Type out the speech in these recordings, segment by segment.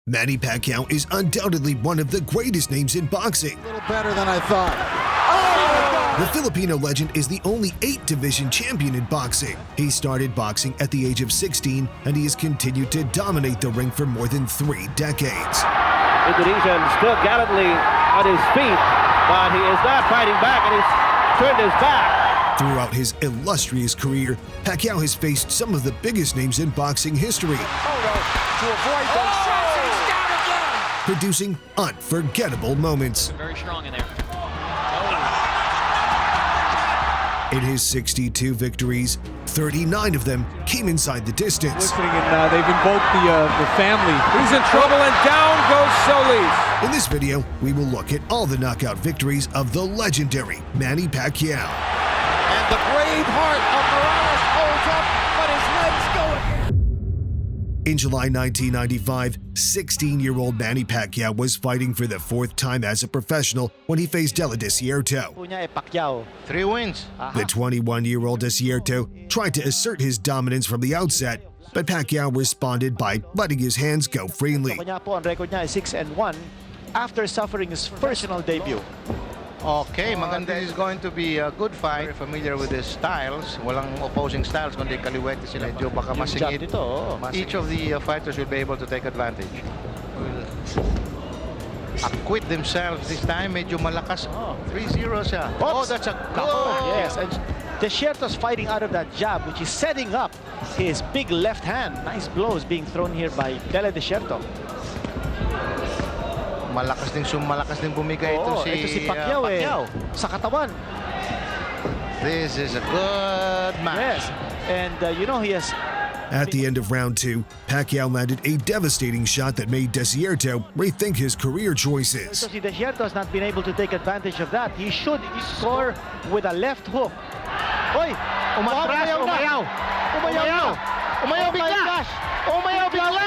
Manny Pacquiao is undoubtedly one of the greatest names in boxing. A little better than I thought. The Filipino legend is the only 8-division champion in boxing. He started boxing at the age of 16 and he has continued to dominate the ring for more than 3 decades. Indonesian still gallantly on his feet, but he is not fighting back and he's turned his back. Throughout his illustrious career, Pacquiao has faced some of the biggest names in boxing history, To avoid those shots, he's down again. producing unforgettable moments. Very strong in there. In his 62 victories, 39 of them came inside the distance. Listening, and they've invoked the family. He's in trouble, and down goes Solis. In this video, we will look at all the knockout victories of the legendary Manny Pacquiao. And the brave heart of Morales holds up, but his legs go. In July 1995, 16-year-old Manny Pacquiao was fighting for the 4th time as a professional when he faced Dela Desierto. Pacquiao. 3 wins. The 21-year-old Desierto tried to assert his dominance from the outset, but Pacquiao responded by letting his hands go freely. Kanya po ang record niya ay 6-1 after suffering his personal debut. Okay, maganda. This is going to be a good fight. Very familiar with his styles. Walang opposing styles, kundi kaliwete sila. Medyo baka masingit. Each of the fighters will be able to take advantage. Will acquit themselves this time. Medyo malakas. 3-0 siya. Oh, that's a good. Yes, and Desierto's fighting out of that jab, which is setting up his big left hand. Nice blows being thrown here by Dela Desierto. Malakas din bumigay ito si Pacquiao, sa katawan. This is a good match. Yes, and you know he has. At the end of round 2, Pacquiao landed a devastating shot that made Desierto rethink his career choices. So si Desierto has not been able to take advantage of that. He should score with a left hook. Oy! Umatras, umayaw bigla. Umayaw bigla.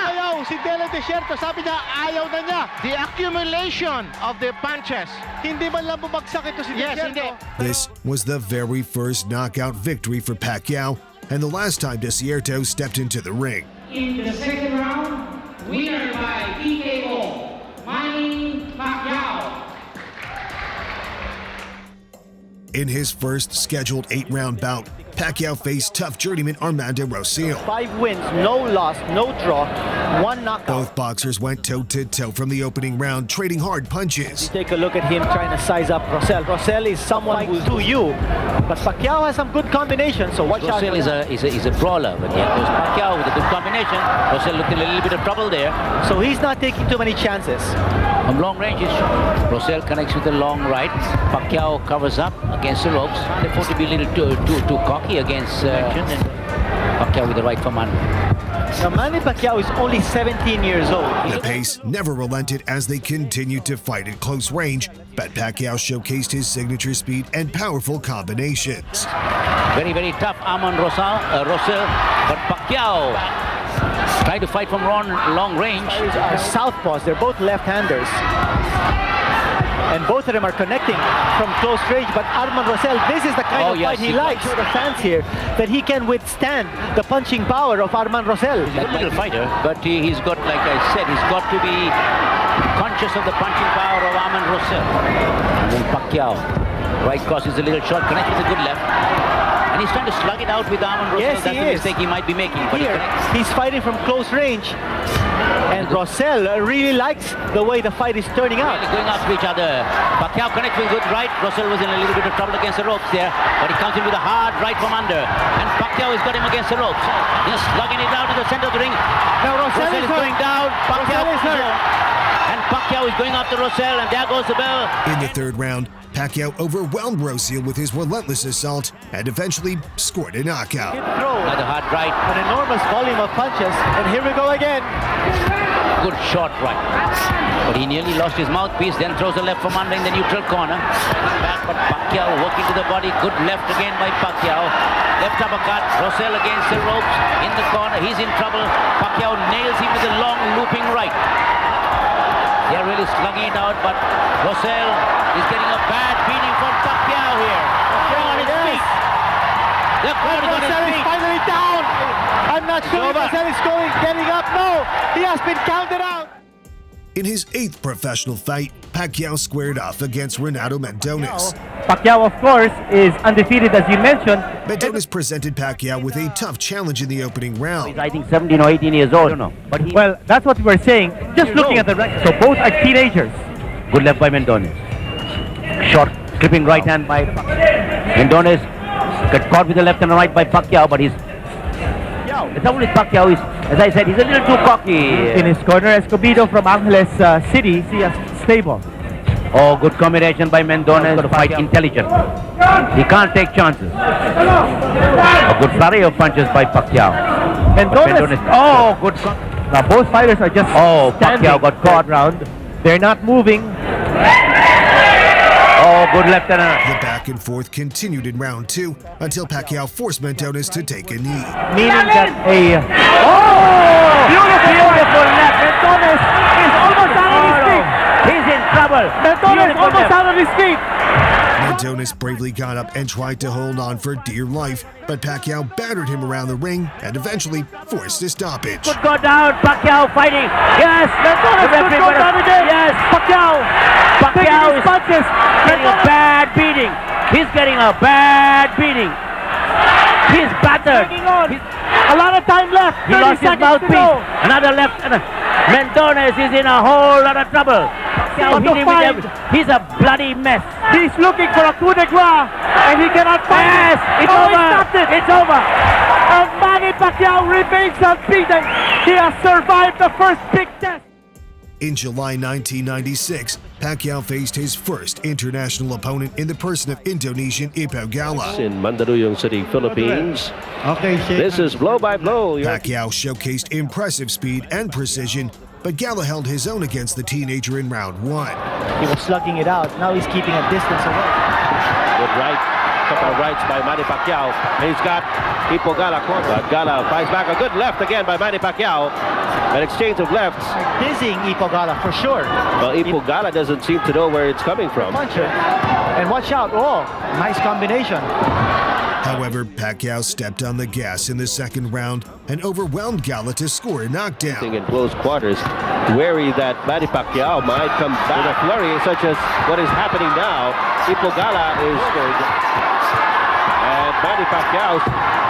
Si Dela Desierto, sabi niya, ayaw na niya. The accumulation of the punches. Hindi man lang bumagsak ito si Desierto. This was the very first knockout victory for Pacquiao and the last time Desierto stepped into the ring. In the second round, winner by TKO, Manny Pacquiao. In his first scheduled 8-round bout, Pacquiao faced tough journeyman Armando Rosell. 5 wins, no loss, no draw, 1 knockout. Both boxers went toe-to-toe from the opening round, trading hard punches. Take a look at him trying to size up Rosell. Rosell is someone who's to you, but Pacquiao has some good combinations, so watch out. Rosell is a brawler, but yet there's Pacquiao with a good combination. Rosell looked in a little bit of trouble there. So he's not taking too many chances. From long ranges, Rosell connects with the long right. Pacquiao covers up against the ropes. They thought to be a little too cocky against Pacquiao with the right from under. Now Manny Pacquiao is only 17 years old. The pace never relented as they continued to fight at close range, but Pacquiao showcased his signature speed and powerful combinations. Very, very tough Armand Rosell, but Pacquiao tried to fight from long range. Are southpaws, they're both left-handers. And both of them are connecting from close range, but Armand Rosell, this is the kind of fight he likes. The fans here, that he can withstand the punching power of Armand Rosell. He's a little fighter, but he's got, like I said, he's got to be conscious of the punching power of Armand Rosell. And then Pacquiao, right cross is a little short, connects with a good left. And he's trying to slug it out with Armand Rosell. Yes, that's the mistake he might be making. But here, he's fighting from close range. And Rosell really likes the way the fight is turning out. Really going after each other. Pacquiao connects with good right. Rosell was in a little bit of trouble against the ropes there, but he comes in with a hard right from under. And Pacquiao has got him against the ropes. He's slugging it down to the center of the ring. Now Rosell is going down. Pacquiao is hurt. And Pacquiao is going after Rosell, and there goes the bell. In the 3rd round, Pacquiao overwhelmed Rosell with his relentless assault and eventually scored a knockout. Another hard right. An enormous volume of punches, and here we go again. Good short right. But he nearly lost his mouthpiece, then throws a left from under in the neutral corner. Back, but Pacquiao working to the body. Good left again by Pacquiao. Left uppercut. Rosell against the ropes in the corner. He's in trouble. Pacquiao nails him with a long looping right. They're really slugging it out, but Rosell is getting a bad beating from Pacquiao here. Pacquiao on his feet. The crowd is on his Rosell is feet. finally down. I'm not sure if Rosell is getting up. No, he has been counted out. In his 8th professional fight, Pacquiao squared off against Renato Mendones. Pacquiao, of course, is undefeated, as you mentioned. Mendones presented Pacquiao with a tough challenge in the opening round. He's, I think, 17 or 18 years old. I don't know. But Well, that's what we were saying. Just looking at the record. So both are teenagers. good left by Mendones. Short, clipping right hand by Mendones. Got caught with the left and right by Pacquiao, but he's... The trouble with Pacquiao is, as I said, he's a little too cocky. In his corner, Escobedo from Angeles City, see a stable. Oh, good combination by Mendones to fight intelligent. He can't take chances. A good flurry of punches by Pacquiao. Mendones. Oh, good. Now both fighters are just standing. Pacquiao got caught. Round. They're not moving. Oh, good left and The back and forth continued in round 2 until Pacquiao forced Mendones to take a knee. Meaning that beautiful left. Mendones is almost out of his feet. he's in trouble. Mendones almost out of his feet. Mendones bravely got up and tried to hold on for dear life, but Pacquiao battered him around the ring and eventually forced a stoppage. Could go down. Pacquiao fighting. Yes. Mendones could go down again. Yes. Pacquiao is punches. getting a bad beating. He's getting a bad beating. He's battered. A lot of time left. He lost his mouthpiece. Another left. Mendones is in a whole lot of trouble. He's a bloody mess. He's looking for a coup de grace, and he cannot find Yes, it. it's over. He stopped it. It's over. And Manny Pacquiao remains unbeaten. He has survived the first big test. In July 1996, Pacquiao faced his first international opponent in the person of Indonesian Ipo Gala. In Mandaluyong City, Philippines. This is blow by blow. Pacquiao showcased impressive speed and precision, but Gala held his own against the teenager in round 1. He was slugging it out. Now he's keeping a distance away. Good right. Couple of rights by Manny Pacquiao. He's got Ipo Gala caught, but Gala fights back. A good left again by Manny Pacquiao. An exchange of lefts. Dizzying Ipo Gala for sure. Well, Ipo Gala doesn't seem to know where it's coming from. Puncher. And watch out. Oh, nice combination. However, Pacquiao stepped on the gas in the second round and overwhelmed Gala to score a knockdown. In close quarters, wary that Manny Pacquiao might come back with a flurry such as what is happening now. Ipo Gala is good. And Manny Pacquiao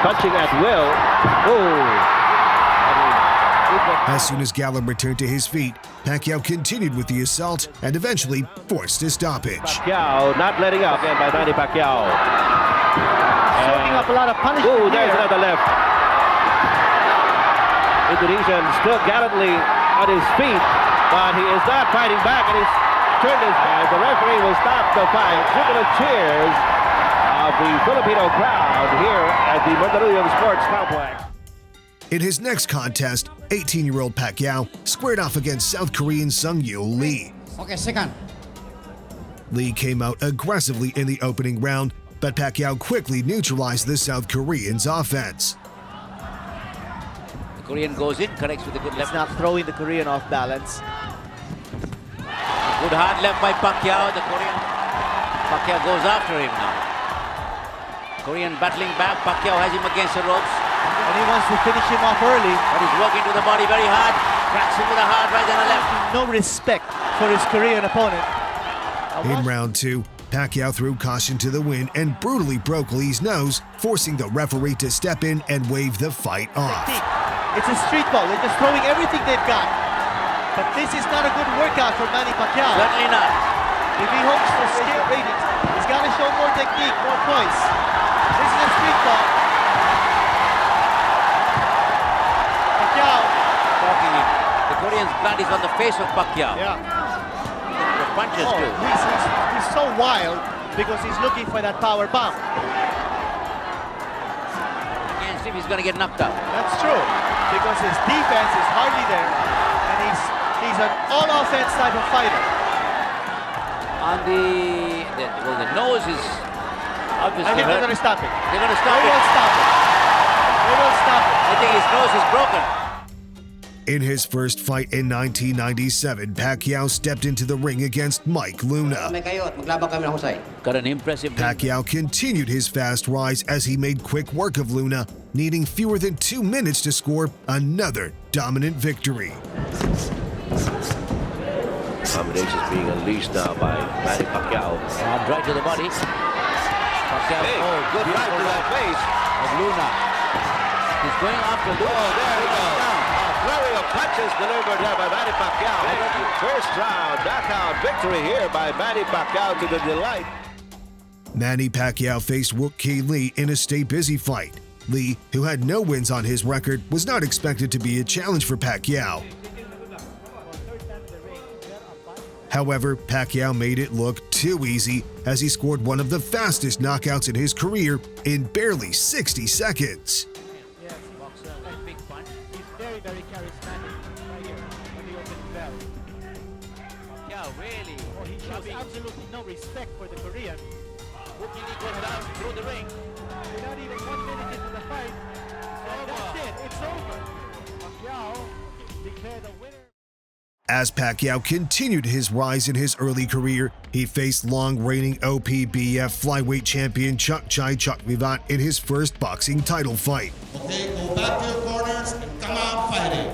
punching at will. As soon as Gala returned to his feet, Pacquiao continued with the assault and eventually forced a stoppage. Pacquiao not letting up again by Manny Pacquiao. Soaking up a lot of punishment. Oh, there's another left. Indonesian still gallantly on his feet, but he is not fighting back, and he's turned his back. The referee will stop the fight. Jubilant cheers of the Filipino crowd here at the Mandaluyong Sports Complex. In his next contest, 18-year-old Pacquiao squared off against South Korean Sung-Yul Lee. Okay, second. Lee came out aggressively in the opening round, but Pacquiao quickly neutralized the South Korean's offense. The Korean goes in, connects with a good left. He's not throwing the Korean off balance. Good hard left by Pacquiao. The Korean. Pacquiao goes after him now. Korean battling back. Pacquiao has him against the ropes. And he wants to finish him off early. But he's working to the body very hard. Cracks him with a hard right and a left. No respect for his Korean opponent. In round 2, Pacquiao threw caution to the wind and brutally broke Lee's nose, forcing the referee to step in and wave the fight off. It's a street ball. They're just throwing everything they've got. But this is not a good workout for Manny Pacquiao. Certainly not. If he hopes for skill ratings, he's got to show more technique, more points. This is a street ball. Pacquiao. Talking him. The Korean's blood is on the face of Pacquiao. Yeah. The punches too. He's so wild because he's looking for that power bomb. Can't see if he's going to get knocked out. That's true, because his defense is hardly there, and he's an all-offense type of fighter. On the nose is obviously I think they're hurt. going to stop it. They're going to stop They it. will stop it. They will stop it. I think his nose is broken. In his first fight in 1997, Pacquiao stepped into the ring against Mike Luna. Got an impressive Pacquiao continued his fast rise as he made quick work of Luna, needing fewer than 2 minutes to score another dominant victory. Combinations being unleashed now by Manny Pacquiao. Right to the body. Pacquiao. Hey, Oh, good right to that face. Of Luna. He's going after Luna. Oh, there he goes. A flurry of punches delivered there by Manny Pacquiao. First round knockout victory here by Manny Pacquiao to the delight. Manny Pacquiao faced Wook Kee Lee in a stay busy fight. Lee, who had no wins on his record, was not expected to be a challenge for Pacquiao. However, Pacquiao made it look too easy as he scored one of the fastest knockouts in his career in barely 60 seconds. Yes, he walks a big punch. He's very, very charismatic right here when he opens the bell. Pacquiao really. Oh, he shows absolutely no respect for the Korean. Wook Kee Lee goes down through the ring. Not even 1 minute into the fight. And that's it. It's over. Pacquiao declared the winner. As Pacquiao continued his rise in his early career, he faced long-reigning OPBF flyweight champion Chuck Vivant in his first boxing title fight. Okay, go back to your corners and come out fighting.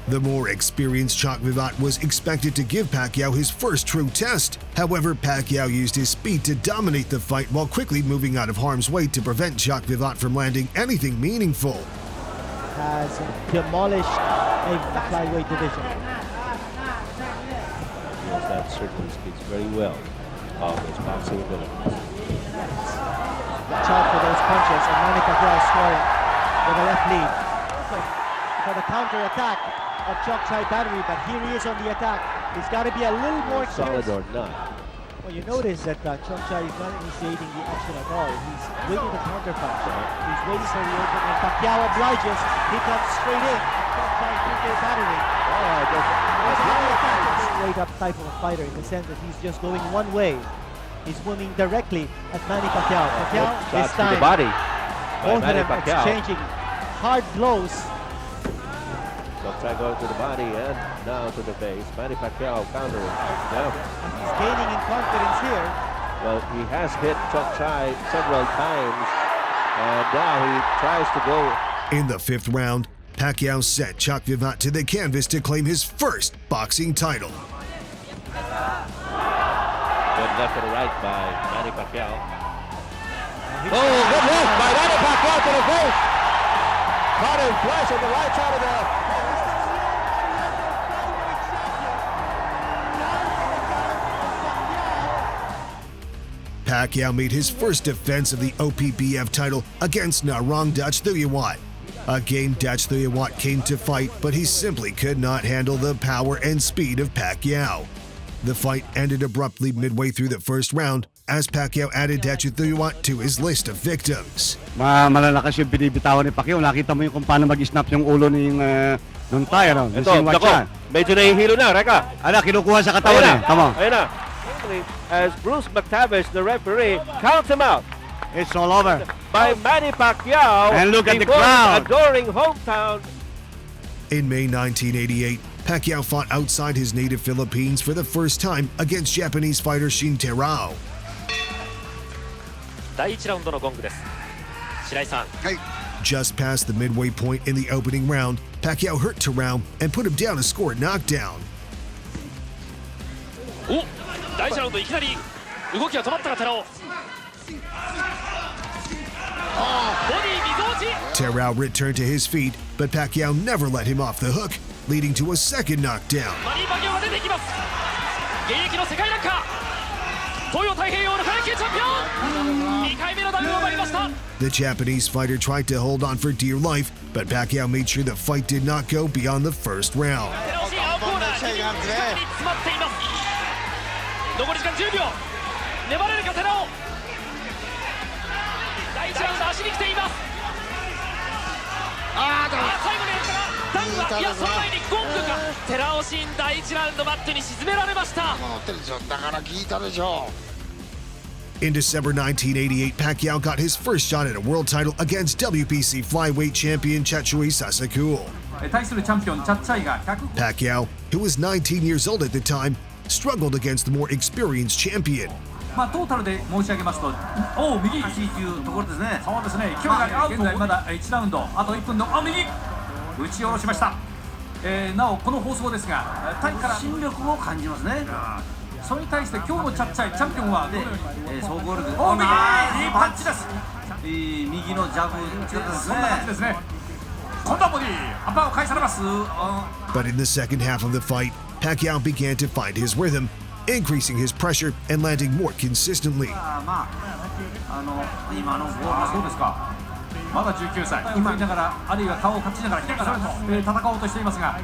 The more experienced Chuck Vivant was expected to give Pacquiao his first true test. However, Pacquiao used his speed to dominate the fight while quickly moving out of harm's way to prevent Chuck Vivant from landing anything meaningful. Has demolished a flyweight division. That certainly speaks very well of his boxing ability. Watch out for those punches, and Manny Pacquiao scoring with a left lead. For the counter-attack of Chok Chai battery, but here he is on the attack. He's got to be a little more Solid careful. or not. Well, you notice that Chok Chai is not initiating the action at all. He's waiting to counter-punch. He's waiting for the opening. When Pacquiao obliges, he comes straight in. Chok Chai counter battery. Straight up type of a fighter in the sense that he's just going one way. He's moving directly at Manny Pacquiao. Pacquiao this to time, the body. both of Manny them Pacquiao. exchanging hard blows. So try going to the body and now to the face. Manny Pacquiao countering. No. He's gaining in confidence here. Well, he has hit Chok Chai several times, and now he tries to go. In the fifth round, Pacquiao sent Chuck Vivant to the canvas to claim his first boxing title. Good left and right by Manny Pacquiao. Oh, good left by Manny Pacquiao to the face. Caught him flush on the right side of the. Pacquiao made his first defense of the OPBF title against Narong Dutch Thuyawat. A game Dutch Thuyawat came to fight, but he simply could not handle the power and speed of Pacquiao. The fight ended abruptly midway through the first round as Pacquiao added Dutch Thuyawat to his list of victims. Malalakas yung binibitawan ni Pacquiao. Nakita mo yung kung paano mag-snap yung ulo nung Thai. Ito, nako, medyo nahihilo na, Reka. Kinukuha sa katawan eh. Tama. Ayun na. As Bruce McTavish, the referee, counts him out. It's all over. By Manny Pacquiao. And look at the before his crowd. adoring hometown. In May 1988, Pacquiao fought outside his native Philippines for the first time against Japanese fighter Shin Terao. 第1ラウンドのゴングです。白井さん。 Just past the midway point in the opening round, Pacquiao hurt Terao and put him down to score a knockdown. お、第1ラウンドいきなり動きが止まったが寺尾。ボディ水落ち。 Terao returned to his feet, but Pacquiao never let him off the hook, leading to a second knockdown. マニー・パキャオが出てきます。現役の世界ランカー。東洋太平洋の階級チャンピオン。2回目のダウンを奪いました。 The Japanese fighter tried to hold on for dear life, but Pacquiao made sure the fight did not go beyond the first round. 寺尾氏青コーナー2分近くに詰まっています。残り時間10秒。粘れるか寺尾。第1ラウンド足に来ています。最後にやったがダウンは、いやその前にゴングか。寺尾シン第1ラウンドマットに沈められました。だから聞いたでしょ。 In December 1988, Pacquiao got his first shot at a world title against WPC flyweight champion Chachui Sasakul. Pacquiao, who was 19 years old at the time, struggled against the more experienced champion. トータルで申し上げますと、右足というところですね。そうですね。勢いが現在まだ1ラウンド、あと1分の右打ち下ろしました。なおこの放送ですがタイから新力を感じますね。それに対して今日のチャンピオンはどのように総合力いいパンチです。右のジャブそんな感じですね。今度はボディアッパーを返されます。 But in the second half of the fight, Pacquiao began to find his rhythm, increasing his pressure and landing more consistently. まあ今のボールはそうですか。まだ19歳、今言いながら、あるいは顔を隠しながら、戦おうとしていますが、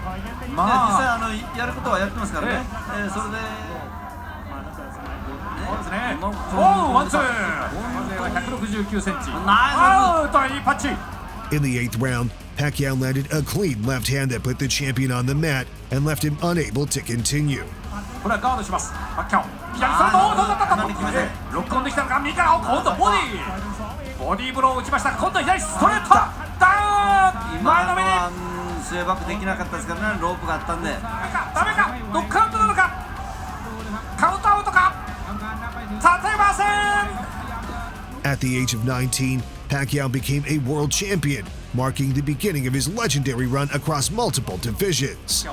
まあ、実際やることはやってますからね。それで、そうですね。ワンツー。169センチ。アウト、いいパンチ。In the 8th round, Pacquiao landed a clean left hand that put the champion on the mat and left him unable to continue. これはガードします。パッキャオ。左サイド、ロックオンできたのか、右から今度ボディ。ボディーブローを打ちました。今度は左ストレートダウン。前のめり。スウェーバックできなかったですからね。ロープがあったんで。ダメか。ノックアウトなのか。カウントアウトか。立てません。At the age of 19, Pacquiao became a world champion, marking the beginning of his legendary run across multiple divisions.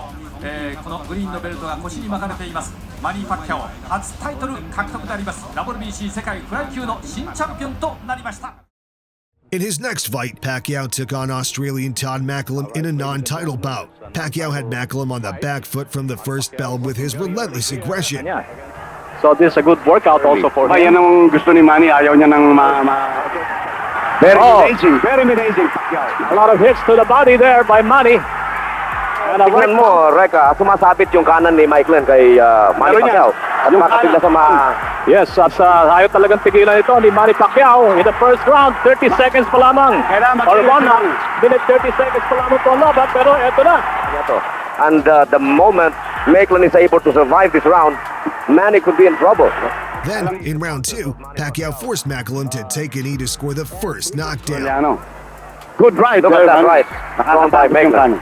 このグリーンのベルトが腰に巻かれています。マニー・パッキャオ初タイトル獲得であります。 WBC 世界フライ級の新チャンピオンとなりました。 In his next fight, Pacquiao took on Australian Todd Macklem in a non-title bout. Pacquiao had Macklem on the back foot from the first bell with his relentless aggression. So this is a good workout also for him. Yan ang gusto ni Manny, ayaw niya ng Very amazing, Pacquiao. A lot of hits to the body there by Manny. Tingnan mo, Reka, sumasabit yung kanan ni Michael kay Manny Pacquiao. At makapigla sa mga... Yes, at ayaw talagang tigilan ito ni Manny Pacquiao in the first round. 30 seconds pa lamang. Or 1 minute 30 seconds pa lamang ito ang laban. Pero eto na. And the moment Michael is able to survive this round, Manny could be in trouble. Then, in round 2, Pacquiao forced Macklem to take a knee to score the first knockdown. Good right. Look at that right. Thrown by Michael.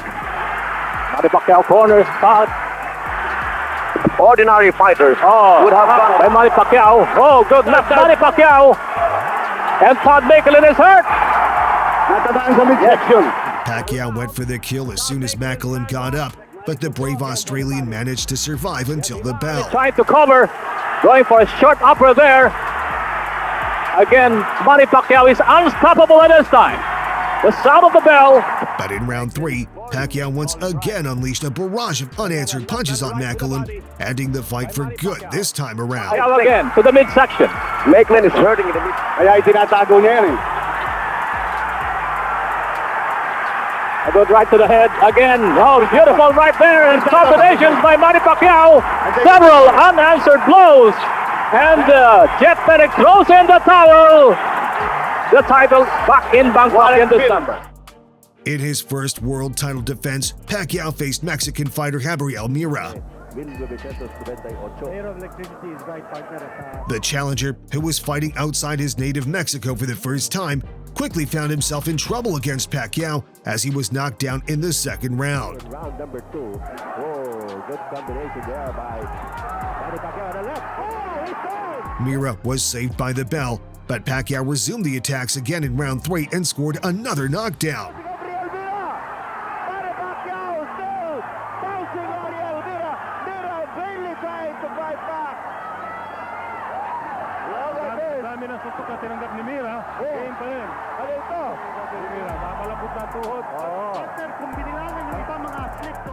Manny Pacquiao corners spot. Ordinary fighters would have gone by Manny Pacquiao. Oh, good left Manny Pacquiao. And Todd Macklin is hurt. Pacquiao went for the kill as soon as Macklem got up, but the brave Australian managed to survive until the bell. Trying to cover, going for a short upper there. Again, Manny Pacquiao is unstoppable at this time. The sound of the bell. But in round 3, Pacquiao once again unleashed a barrage of unanswered punches on Macklem, ending the fight for good this time around. Pacquiao again to the midsection. Macklin is hurting in the mid. Kaya itinatago niya yan eh. A good right to the head again. Oh, beautiful right there. And combinations by Manny Pacquiao. Several unanswered blows. And Jet Fenix throws in the towel. The title back in Bangkok in December. In his first world title defense, Pacquiao faced Mexican fighter Gabriel Mira. The challenger, who was fighting outside his native Mexico for the first time, quickly found himself in trouble against Pacquiao as he was knocked down in the second round. Round number 2. Oh, good combination there by Manny Pacquiao on the left. Oh, he's down! Mira was saved by the bell, but Pacquiao resumed the attacks again in round 3 and scored another knockdown.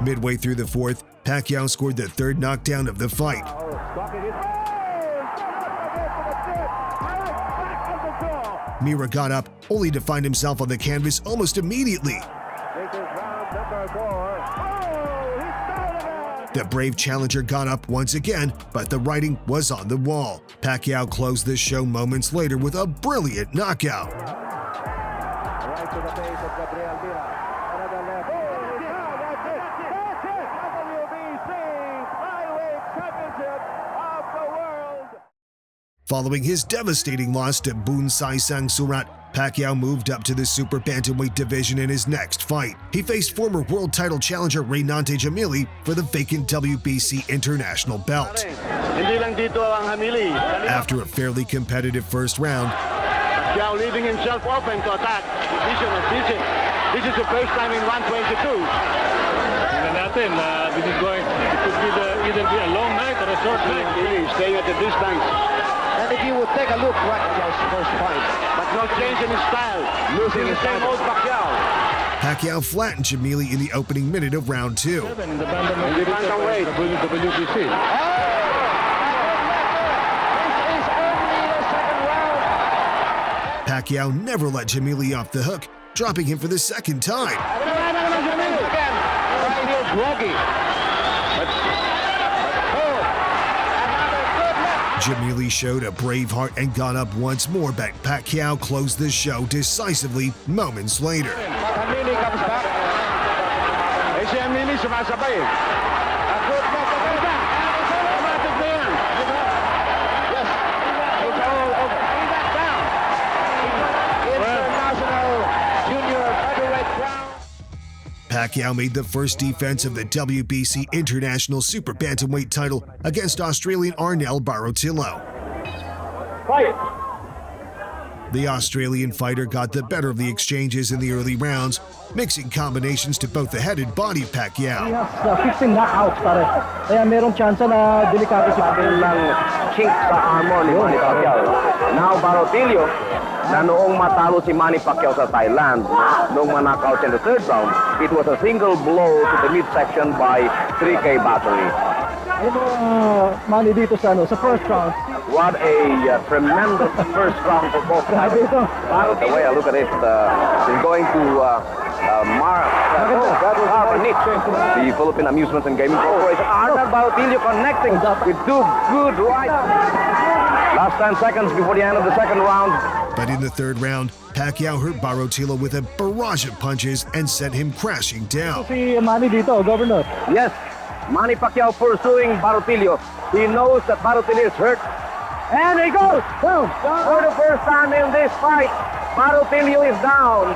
Midway through the 4th, Pacquiao scored the 3rd knockdown of the fight. Mira got up, only to find himself on the canvas almost immediately. The brave challenger got up once again, but the writing was on the wall. Pacquiao closed the show moments later with a brilliant knockout. Following his devastating loss to Boon Sai Sang Surat, Pacquiao moved up to the super bantamweight division in his next fight. He faced former world title challenger Reynante Jamili for the vacant WBC international belt. After a fairly competitive first round, Pacquiao leaving himself open to attack. This is the first time in 122. natin na this is going, it could be either be a long night or a short night. He's staying at the distance. And if you would take a look, Pacquiao's first fight, But no change in his style. Losing the same old Pacquiao. Pacquiao flattened Jamili in the opening minute of round 2. In the bantamweight, WBC. Pacquiao never let Jamili off the hook, dropping him for the second time. Jamili showed a brave heart and got up once more, but Pacquiao closed the show decisively moments later. Jamili comes back. Eh, si Jamili sumasabay. A good knock. Automatic na yan. Yes. It's all over. Bring that down. International Junior Featherweight Crown. Pacquiao made the first defense of the WBC International Super Bantamweight title against Australian Arnel Barotillo. Fight. The Australian fighter got the better of the exchanges in the early rounds, mixing combinations to both the head and body of Pacquiao. He has 15 knockouts, pare. Kaya merong chance na delikado si Pacquiao. Lang chink sa armor ni Manny Pacquiao. Now Barotillo, na noong matalo si Manny Pacquiao sa Thailand, noong ma-knockout in the third round, it was a single blow to the midsection by 3K battery. Manny dito sa first round. What a tremendous first round for both guys. The way I look at it, he's going to the Philippine Amusements and Gaming Corporation. Arnel Barotillo connecting with two good rights. Last 10 seconds before the end of the second round. But in the third round, Pacquiao hurt Barotillo with a barrage of punches and sent him crashing down. Si Manny dito, Governor. Yes, Manny Pacquiao pursuing Barotillo. He knows that Barotillo is hurt. And he goes down. For the first time in this fight, Barotillo is down.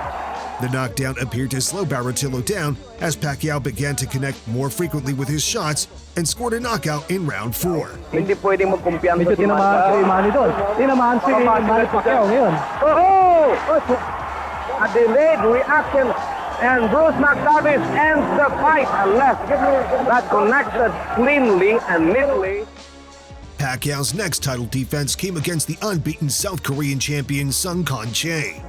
The knockdown appeared to slow Barotillo down as Pacquiao began to connect more frequently with his shots and scored a knockout in round 4. Hindi pwedeng magkumpiyansa si Manny doon. Tinamaan si Manny Pacquiao ngayon. Oh! A delayed reaction, and Bruce McDavis ends the fight unless that connected cleanly and neatly. Pacquiao's next title defense came against the unbeaten South Korean champion Sung Kon Chae.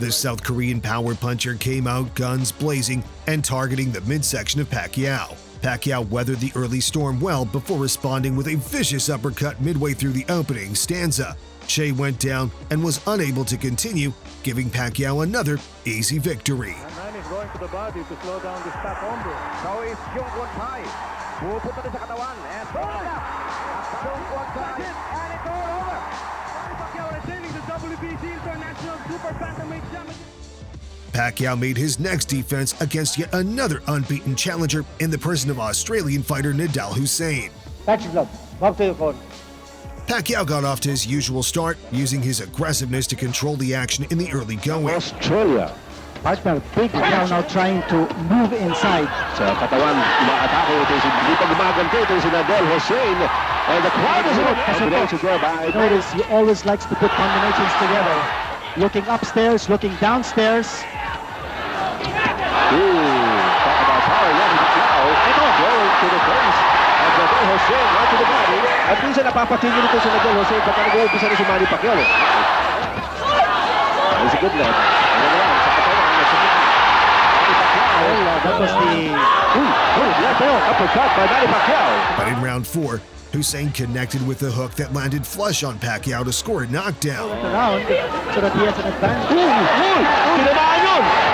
The South Korean power puncher came out guns blazing and targeting the midsection of Pacquiao. Pacquiao weathered the early storm well before responding with a vicious uppercut midway through the opening stanza. Chae went down and was unable to continue, giving Pacquiao another easy victory. Manny's going to the body to slow down this back hombre. So is Chung Kwon-Tai. Pupunta din sa katawan. And Chung Kwon-Tai. And it's all over. Manny Pacquiao retaining the WBC International Super Bantamweight Championship. Pacquiao made his next defense against yet another unbeaten challenger in the person of Australian fighter Nidal Hussein. Pacquiao got off to his usual start, using his aggressiveness to control the action in the early going. Australia. Partner, big now trying to move inside. Sa katawan, umaatake ito si Dito gumaganto ito si Nidal Hussein. And the crowd is I notice he always likes to put combinations together. Looking upstairs, looking downstairs. Talk about power, Manny Pacquiao. Ito, going to the face. And Nidal Hussein right to the body. At minsan napapatigil ito si Nidal Hussein pagka nag-uumpisa na si Manny Pacquiao. It's a good leg. That was the left uppercut by Manny Pacquiao. But in round 4, Hussein connected with the hook that landed flush on Pacquiao to score a knockdown. around so that he has an advantage.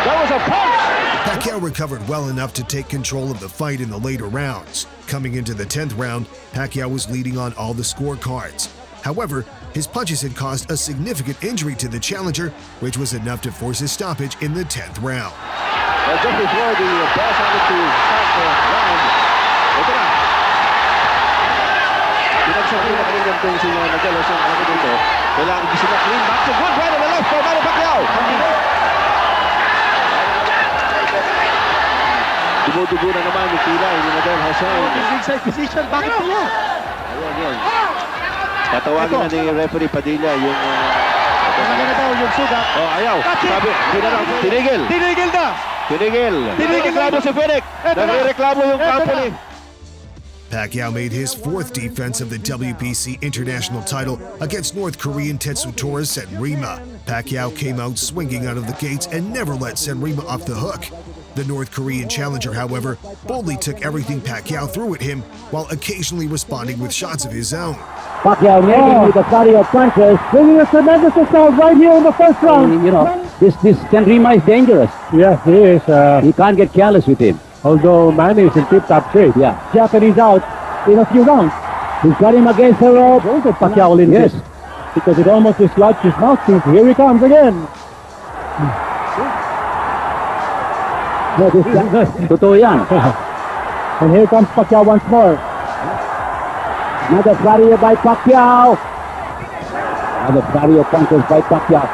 That was a punch! Pacquiao recovered well enough to take control of the fight in the later rounds. Coming into the 10th round, Pacquiao was leading on all the scorecards. However, his punches had caused a significant injury to the challenger, which was enough to force his stoppage in the 10th round. Well, just before the boss wanted to start the round, ito na. Pinagsabi na kanina itong si Nidal Hussein ano dito. Kailangan gusto na clean back to good right on the left for Manny Pacquiao. Dumudugo na naman yung pilay ni Nidal Hussein. Inside position, bakit niya? Ayan, yun. Tatawagin na ni referee Padilla yung... Ano na daw yung sugat? Oh, ayaw. Sabi, tinigil. Tinigil na! Tinigil. Nagreklamo si Fennec. Nagreklamo yung kampo ni... Pacquiao made his fourth defense of the WBC international title against North Korean Tetsutora Senrima. Pacquiao came out swinging out of the gates and never let Senrima off the hook. The North Korean challenger, however, boldly took everything Pacquiao threw at him while occasionally responding with shots of his own. Pacquiao making with a flurry of punches. Bringing a tremendous assault right here in the first round. You know, this Senrima is dangerous. Yes, he is. You can't get careless with him. Although Manny is in tip-top shape. Yeah. Japanese out in a few rounds. He's got him against the rope. Also Pacquiao will Yes. Because it almost dislodged his mouthpiece. Here he comes again. Totoo yan. And here comes Pacquiao once more. Another flurry by Pacquiao. Another flurry of punches by Pacquiao.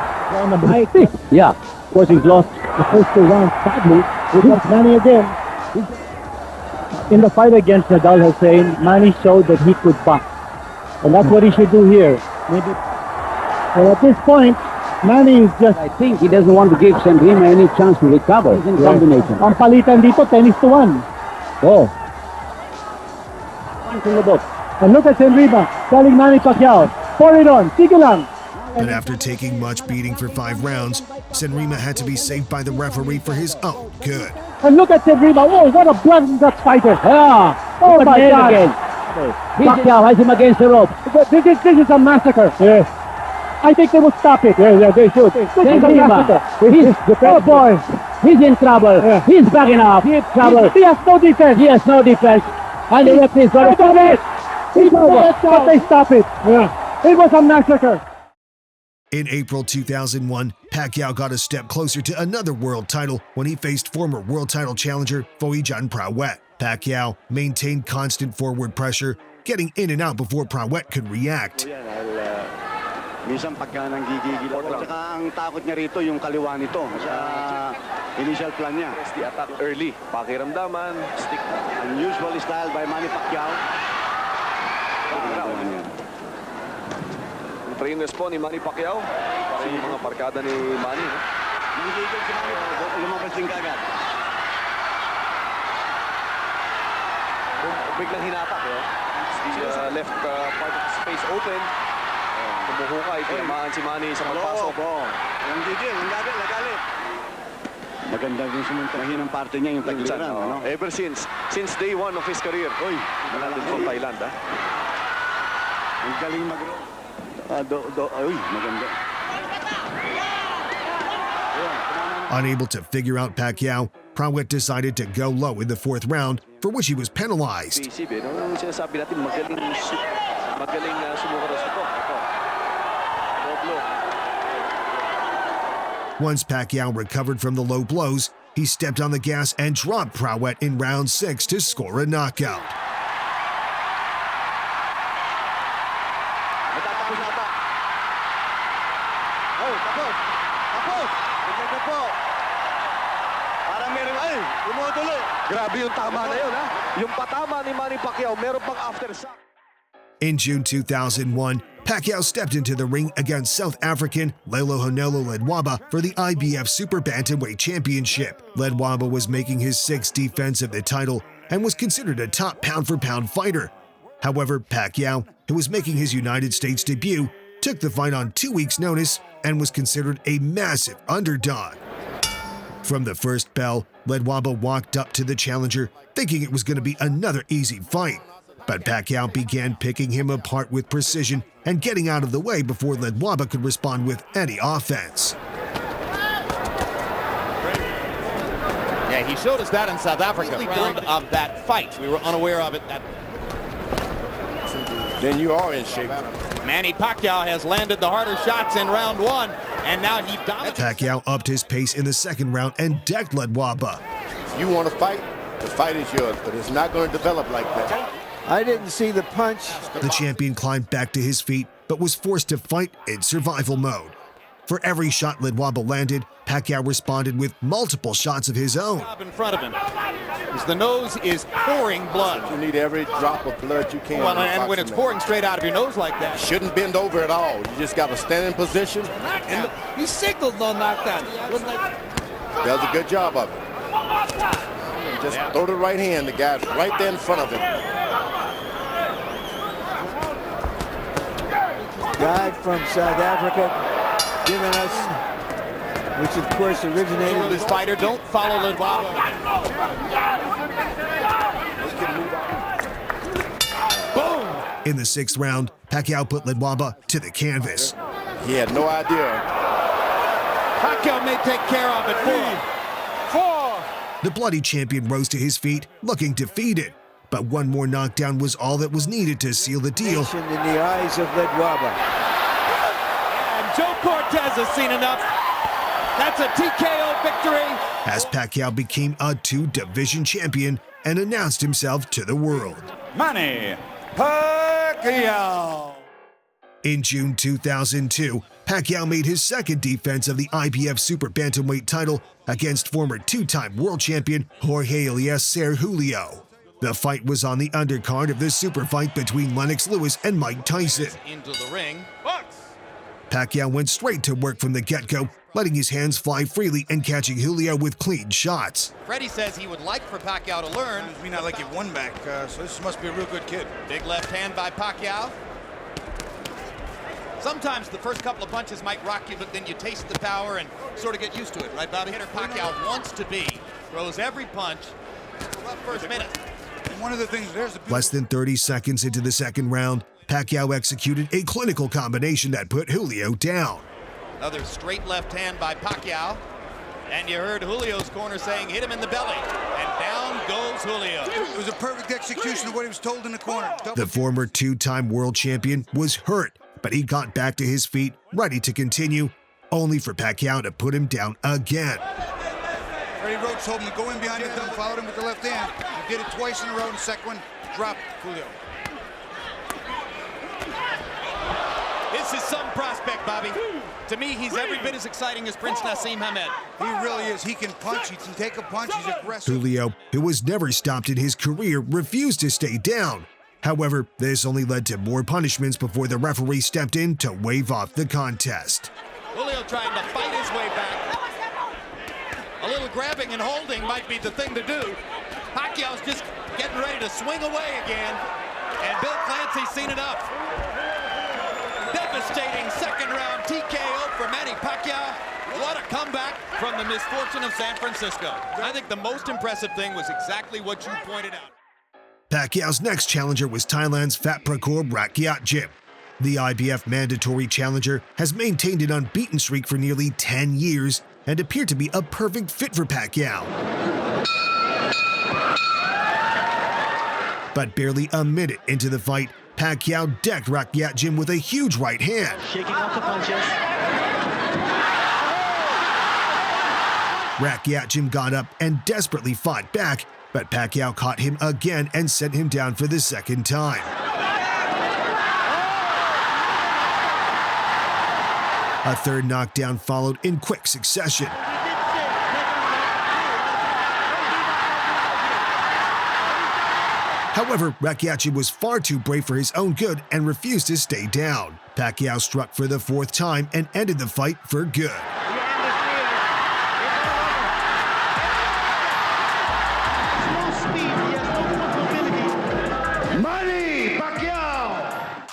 Yeah. Of course, he's lost the first two rounds sadly. Here comes Manny again. In the fight against Nadal Hussein, Manny showed that he could box. And that's what he should do here. Maybe. And at this point, Manny is just... I think he doesn't want to give Senrima any chance to recover in combination. Ang palitan dito, 10-1. Oh. In the book. And look at Senrima telling Manny Pacquiao, pour it on, sige lang. But after taking much beating for 5 rounds, Senrima had to be saved by the referee for his own good. And look at Senrima, oh, what a blood and guts fighter. Yeah. Oh my God. Again. Pacquiao has him against the rope. This is a massacre. Yes. I think they will stop it. Yeah, they should. This is a massacre. Oh boy. He's in trouble. Yeah. He's backing up. He's in trouble. He has no defense. He has no defense. And the referee's got to stop it. He's over. But they stop it. Yeah. It was a massacre. In April 2001, Pacquiao got a step closer to another world title when he faced former world title challenger Foijan Prawet. Pacquiao maintained constant forward pressure, getting in and out before Prawet could react. Minsan pagka nanggigigil ako, tsaka ang takot niya rito yung kaliwa nito sa initial plan niya. The attack early, pakiramdaman, stick. Unusual style by Manny Pacquiao. Ang trainers po ni Manny Pacquiao, para yung mga barkada ni Manny. Nanggigil si Manny Pacquiao, lumabas din kagad. Biglang hinatak, the left part of the space open. Tumuhukay, tinamaan si Manny sa pagpasok. Nanggigil, nagalit. Maganda din sumuntrahin ang parte niya yung tagliran. No? Ever since day one of his career. Uy, malaking from Thailand, ha? Ang galing maganda. Unable to figure out Pacquiao, Prawet decided to go low in the 4th round, for which he was penalized. Sinasabi natin, magaling sumukat sa ito. Once Pacquiao recovered from the low blows, he stepped on the gas and dropped Prawet in round 6 to score a knockout. Grabe yung tama na yun, ha? Yung patama ni Manny Pacquiao, meron pang aftershock. In June 2001, Pacquiao stepped into the ring against South African Lelo Honelo Ledwaba for the IBF Super Bantamweight Championship. Ledwaba was making his 6th defense of the title and was considered a top pound-for-pound fighter. However, Pacquiao, who was making his United States debut, took the fight on 2 weeks' notice and was considered a massive underdog. From the first bell, Ledwaba walked up to the challenger, thinking it was going to be another easy fight. But Pacquiao began picking him apart with precision and getting out of the way before Ledwaba could respond with any offense. Yeah, he showed us that in South Africa. Round of that fight. We were unaware of it. Then you are in shape. Manny Pacquiao has landed the harder shots in round 1, and now he dominates. Pacquiao upped his pace in the 2nd round and decked Ledwaba. You want to fight? The fight is yours, but it's not going to develop like that. I didn't see the punch. The champion climbed back to his feet, but was forced to fight in survival mode. For every shot Ledwaba landed, Pacquiao responded with multiple shots of his own. In front of him, as the nose is pouring blood. You need every drop of blood you can. Well, and when it's pouring straight out of your nose like that, you shouldn't bend over at all. You just got to stand in position. He signaled no knockdown. Does a good job of it. Just throw the right hand. The guy's right there in front of him. Guy from South Africa giving us, which of course originated This fighter, don't follow Ledwaba. Boom! In the 6th round, Pacquiao put Ledwaba to the canvas. He had no idea. Pacquiao may take care of it. 4. The bloody champion rose to his feet, looking defeated. But one more knockdown was all that was needed to seal the deal. in the eyes of Ledwaba. And Joe Cortez has seen enough. That's a TKO victory. As Pacquiao became a 2-division champion and announced himself to the world. Manny Pacquiao. In June 2002, Pacquiao made his second defense of the IBF Super Bantamweight title against former 2-time world champion Jorge Eliezer Julio. The fight was on the undercard of the super fight between Lennox Lewis and Mike Tyson. Into the ring. Pacquiao went straight to work from the get-go, letting his hands fly freely and catching Julio with clean shots. Freddie says he would like for Pacquiao to learn. Me not like it one back, so this must be a real good kid. Big left hand by Pacquiao. Sometimes the first couple of punches might rock you, but then you taste the power and sort of get used to it, right, Bobby? Hitter Pacquiao wants to be. Throws every punch. Rough first minute. One of the things, Less than 30 seconds into the 2nd round, Pacquiao executed a clinical combination that put Julio down. Another straight left hand by Pacquiao. And you heard Julio's corner saying, hit him in the belly. And down goes Julio. It was a perfect execution of what he was told in the corner. The former 2-time world champion was hurt, but he got back to his feet, ready to continue, only for Pacquiao to put him down again. Freddie Roach told him to go in behind the double, followed him with the left hand. He did it twice in a row, and the second one dropped Julio. This is some prospect, Bobby. To me, he's every bit as exciting as Prince Nassim Hamed. He really is. He can punch. He can take a punch. He's aggressive. Julio, who was never stopped in his career, refused to stay down. However, this only led to more punishments before the referee stepped in to wave off the contest. Julio trying to fight his way back. A little grabbing and holding might be the thing to do. Pacquiao's just getting ready to swing away again. And Bill Clancy's seen enough. Devastating 2nd round TKO for Manny Pacquiao. What a comeback from the misfortune of San Francisco. I think the most impressive thing was exactly what you pointed out. Pacquiao's next challenger was Thailand's Phat Prakhor Ratkiatjip. The IBF mandatory challenger has maintained an unbeaten streak for nearly 10 years and appeared to be a perfect fit for Pacquiao. But barely a minute into the fight, Pacquiao decked Ratkiatjip with a huge right hand. Shaking off the punches. Ratkiatjip got up and desperately fought back, but Pacquiao caught him again and sent him down for the 2nd time. A 3rd knockdown followed in quick succession. However, Ratkiatjip was far too brave for his own good and refused to stay down. Pacquiao struck for the 4th time and ended the fight for good. Manny Pacquiao!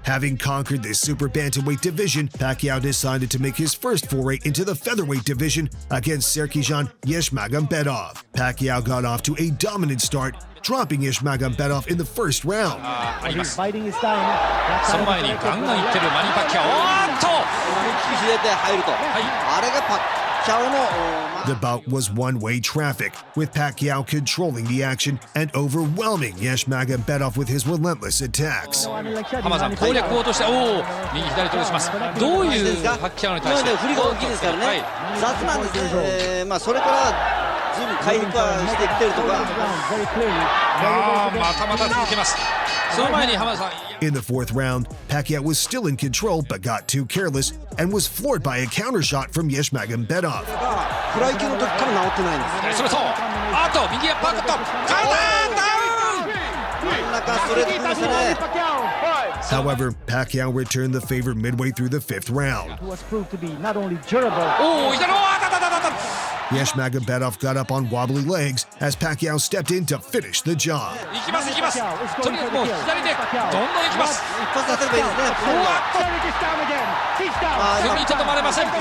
Having conquered the super bantamweight division, Pacquiao decided to make his first foray into the featherweight division against Serkijan Yeshmagomedov. Pacquiao got off to a dominant start, dropping Yeshmagomedov in the 1st round. He's fighting his time. その前にガンガンいってるマニー・パッキャオ。おーっと左で入ると。あれがパッキャオの。The bout was one-way traffic, with Pacquiao controlling the action and overwhelming Yeshmagomedov with his relentless attacks. 浜田さん攻略法としておお右左とします。どういうパッキャオに対して。振りが大きいですからね。雑なんですね。まあそれから随分回復はしてきてるとか。またまた続けます。その前に浜田さん。In the 4th round, Pacquiao was still in control but got too careless and was floored by a counter shot from Yeshmagomedov. フライ級の時から治ってないんです。それとあと右へパクッとカウンターダウン。真ん中ストレートきましたね。However, Pacquiao returned the favor midway through the 5th round. Was proved to be not only durable. おおいたのあたたたたた。Magomedov got up on wobbly legs as Pacquiao stepped in to finish the job. いきますいきます。とにかくもう左でどんどんいきます。一発当てればいいですね。踏みとどまれません。止め